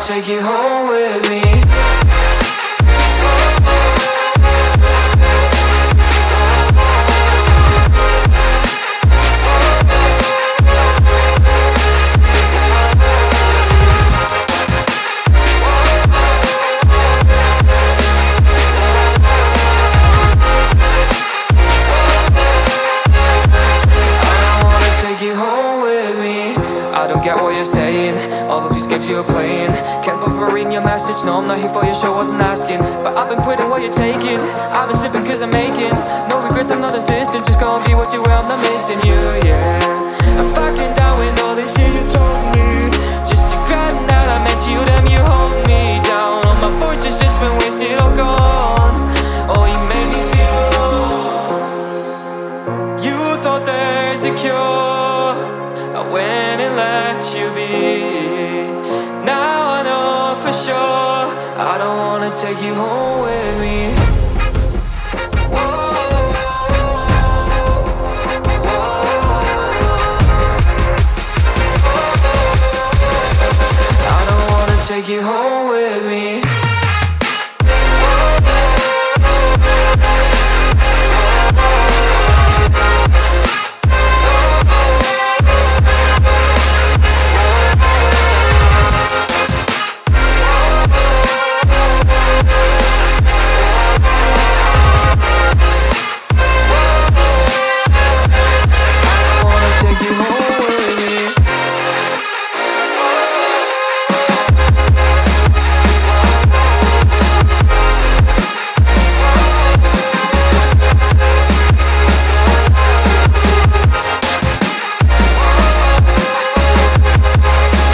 take you home with me. I don't get what you're saying, all of these games you're playing. Can't bother reading your message, no I'm not here for your show, wasn't asking. But I've been quitting what you're taking, I've been sipping cause I'm making no regrets, I'm not assistant. Just gonna be what you were, I'm not missing you, yeah.